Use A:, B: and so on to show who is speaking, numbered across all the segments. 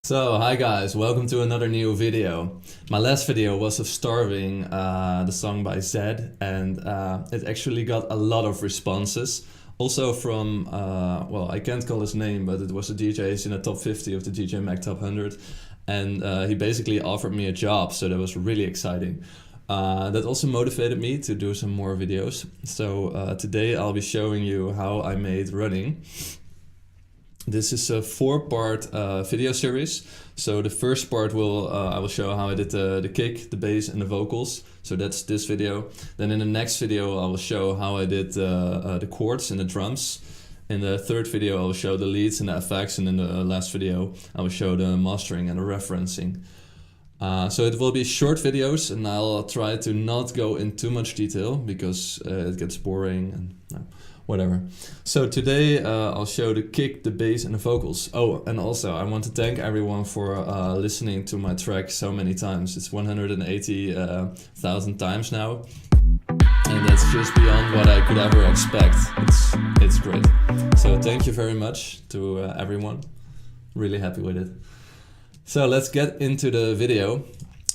A: So, hi guys, welcome to another new video. My last video was of Starving, the song by Zed, and it actually got a lot of responses. Also from, well, I can't call his name, but it was a DJ, he's in the top 50 of the DJ Mag Top 100, and he basically offered me a job, so that was really exciting. That also motivated me to do some more videos. So today I'll be showing you how I made Running. This is a 4-part video series. So the first part I will show how I did the kick, the bass and the vocals. So that's this video. Then in the next video I will show how I did the chords and the drums. In the third video I will show the leads and the effects, and in the last video I will show the mastering and the referencing. So it will be short videos, and I'll try to not go in too much detail because it gets boring and whatever. So today I'll show the kick, the bass and the vocals. Oh, and also I want to thank everyone for listening to my track so many times. It's 180,000 times now, and that's just beyond what I could ever expect. It's great. So thank you very much to everyone. Really happy with it. So let's get into the video,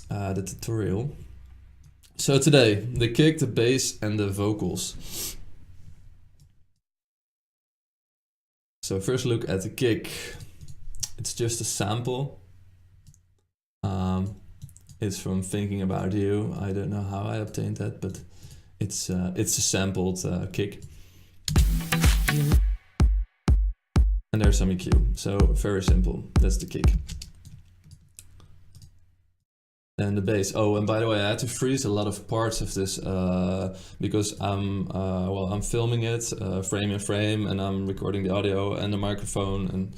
A: the tutorial. So today, the kick, the bass and the vocals. So first look at the kick. It's just a sample. It's from Thinking About You. I don't know how I obtained that, but it's a sampled kick. And there's some EQ. So very simple. That's the kick. And the bass. Oh, and by the way, I had to freeze a lot of parts of this because I'm filming it frame in frame, and I'm recording the audio and the microphone, and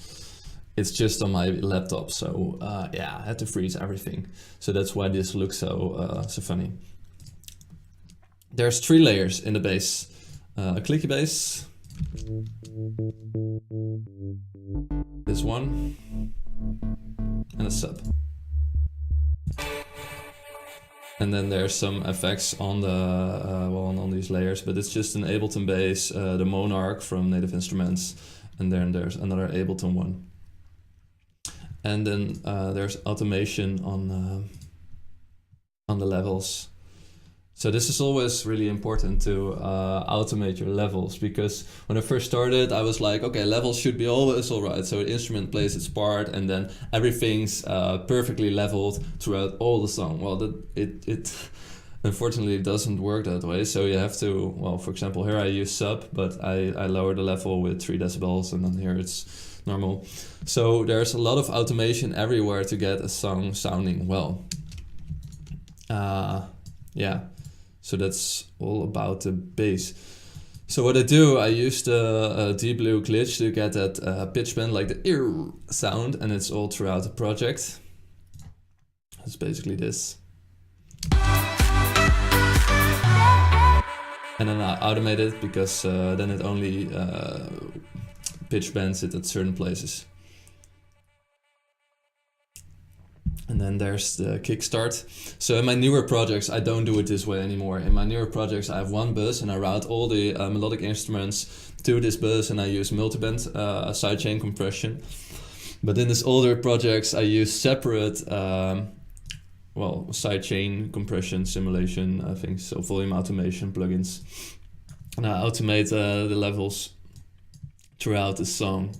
A: it's just on my laptop. So yeah, I had to freeze everything. So that's why this looks so funny. There's 3 layers in the bass: a clicky bass, this one, and a sub. And then there's some effects on the on these layers, but it's just an Ableton bass, the Monarch from Native Instruments, and then there's another Ableton one. And then there's automation on the levels. So this is always really important to automate your levels, because when I first started I was like, okay, levels should be always alright, so the instrument plays its part and then everything's perfectly leveled throughout all the song. Well, it unfortunately doesn't work that way, so you have to, well, for example here I use sub, but I lower the level with 3 decibels, and then here it's normal. So there's a lot of automation everywhere to get a song sounding well. Yeah. So that's all about the bass. So what I do, I use the Deep Blue glitch to get that pitch bend, like the ear sound, and it's all throughout the project. It's basically this. And then I automate it because then it only pitch bends it at certain places. And then there's the kickstart. So in my newer projects, I don't do it this way anymore. In my newer projects, I have one bus and I route all the melodic instruments to this bus, and I use multiband sidechain compression. But in these older projects, I use separate, sidechain compression simulation things, so volume automation plugins. And I automate the levels throughout the song.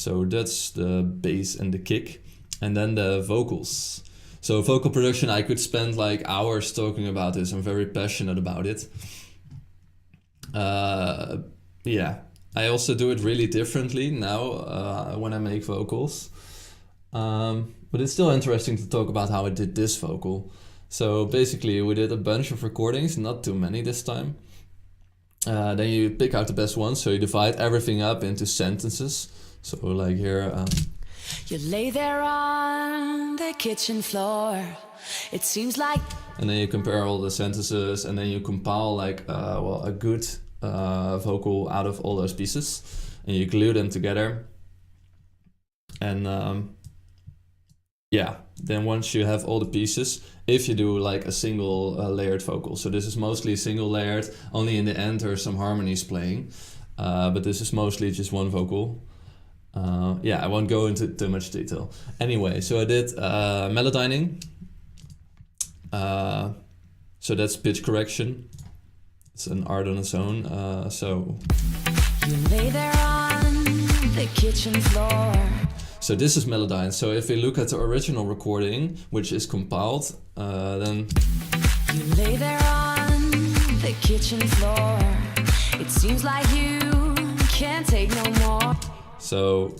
A: So that's the bass and the kick. And then the vocals. So vocal production, I could spend like hours talking about this. I'm very passionate about it. Yeah, I also do it really differently now when I make vocals. But it's still interesting to talk about how I did this vocal. So basically we did a bunch of recordings, not too many this time. Then you pick out the best ones, so you divide everything up into sentences. So like here,
B: you lay there on the kitchen floor. It seems like.
A: And then you compare all the sentences, and then you compile like a good vocal out of all those pieces, and you glue them together. And yeah, then once you have all the pieces, if you do like a single layered vocal, so this is mostly single layered. Only in the end there are some harmonies playing, but this is mostly just one vocal. Yeah, I won't go into too much detail. Anyway, so I did melodyning. So that's pitch correction. It's an art on its own.
B: You lay there on the kitchen floor.
A: So this is melodyne. So if we look at the original recording, which is compiled, then
B: you lay there on the kitchen floor. It seems like you can't take no more.
A: So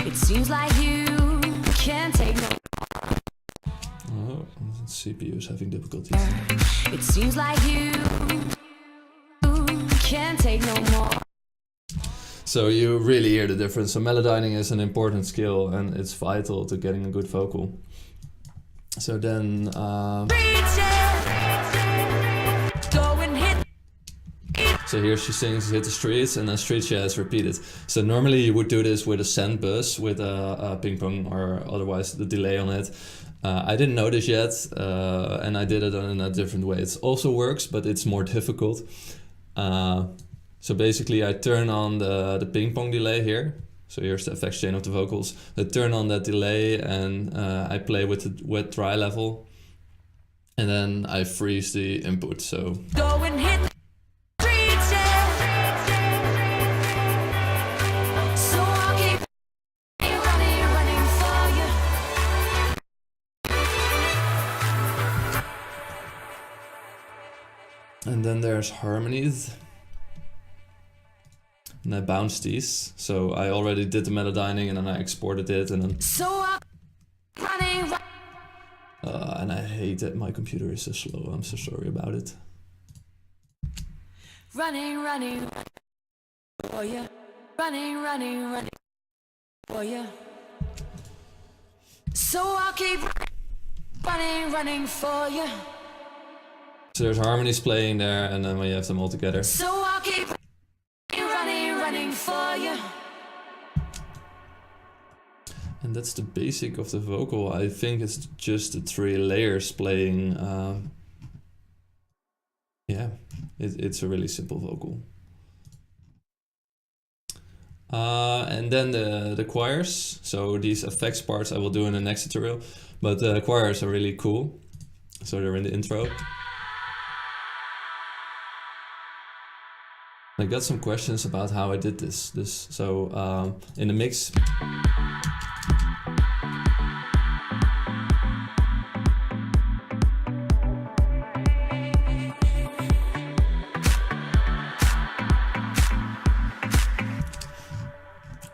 B: it seems like you can't take no more.
A: Oh, CPU is having difficulties.
B: It seems like you can't take no more.
A: So you really hear the difference. So melodyning is an important skill and it's vital to getting a good vocal. So then so here she sings Hit the Streets and then Street Jazz repeated. So normally you would do this with a send bus with a ping pong or otherwise the delay on it. I didn't know this yet and I did it in a different way. It also works, but it's more difficult. So basically I turn on the ping pong delay here. So here's the effects chain of the vocals. I turn on that delay and I play with the wet dry level. And then I freeze the input. So
B: go and hit the streets, so I'll keep running for you.
A: And then there's harmonies. And I bounce these. So I already did the melodyning and then I exported it and then...
B: So I'm running.
A: and I hate that my computer is so slow. I'm so sorry about it.
B: Running for you. Running for you. So I'll keep running for you.
A: So there's harmonies playing there and then when you have them all together.
B: So I'll keep running for you.
A: And that's the basic of the vocal. I think it's just the 3 layers playing. Yeah, it's a really simple vocal. And then the choirs. So these effects parts I will do in the next tutorial. But the choirs are really cool. So they're in the intro. I got some questions about how I did this. So in the mix.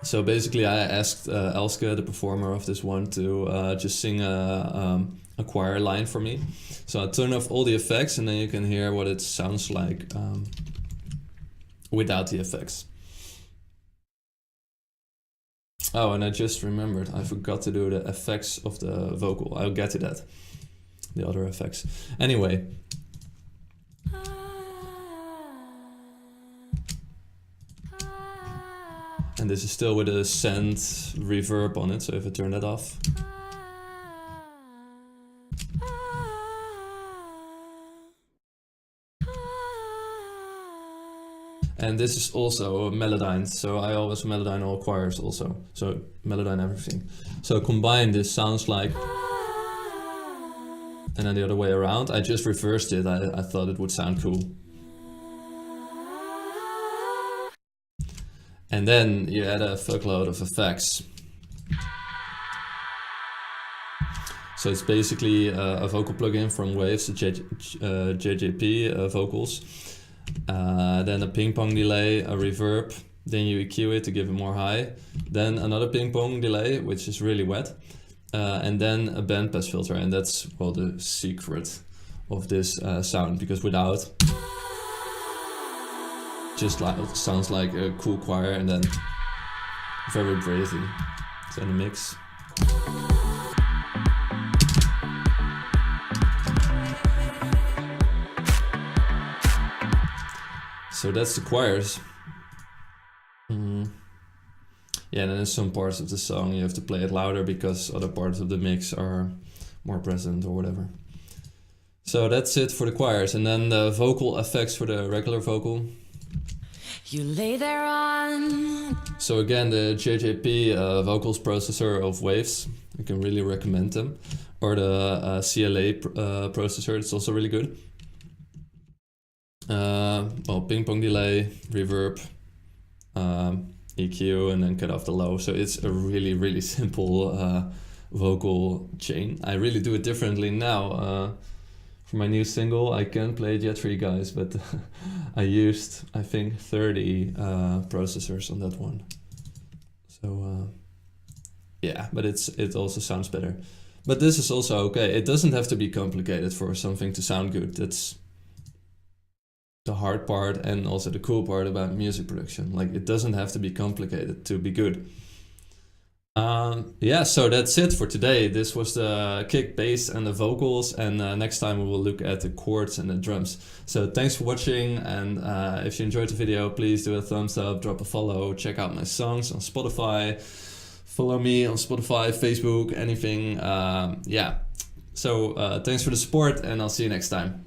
A: So basically I asked Elske, the performer of this one, to just sing a choir line for me. So I turn off all the effects and then you can hear what it sounds like without the effects. Oh, and I just remembered, I forgot to do the effects of the vocal. I'll get to that, the other effects. Anyway. And this is still with a send reverb on it, so if I turn that off. And this is also a melodyne, so I always melodyne all choirs also. So melodyne everything. So combined this sounds like... And then the other way around. I just reversed it, I thought it would sound cool. And then you add a fuckload of effects. So it's basically a vocal plugin from Waves, the JJP vocals. Then a ping pong delay, a reverb. Then you EQ it to give it more high. Then another ping pong delay, which is really wet. And then a bandpass filter. And that's, well, the secret of this sound. Because without... just like sounds like a cool choir and then very breathy. So in the mix. So that's the choirs. Yeah, and then in some parts of the song you have to play it louder because other parts of the mix are more present or whatever. So that's it for the choirs, and then the vocal effects for the regular vocal.
B: You lay there on
A: So again, the JJP vocals processor of Waves, I can really recommend them. Or the CLA processor, it's also really good. Well, ping pong delay, reverb, EQ, and then cut off the low. So it's a really, really simple vocal chain. I really do it differently now. For my new single, I can't play it yet for you guys, but I used, I think, 30 processors on that one. So yeah, but it also sounds better. But this is also okay. It doesn't have to be complicated for something to sound good. That's the hard part and also the cool part about music production. Like, it doesn't have to be complicated to be good. Yeah, so that's it for today. This was the kick, bass, and the vocals, and next time we will look at the chords and the drums. So thanks for watching, and if you enjoyed the video, please do a thumbs up, drop a follow, check out my songs on Spotify, follow me on Spotify, Facebook, anything. Yeah, so thanks for the support, and I'll see you next time.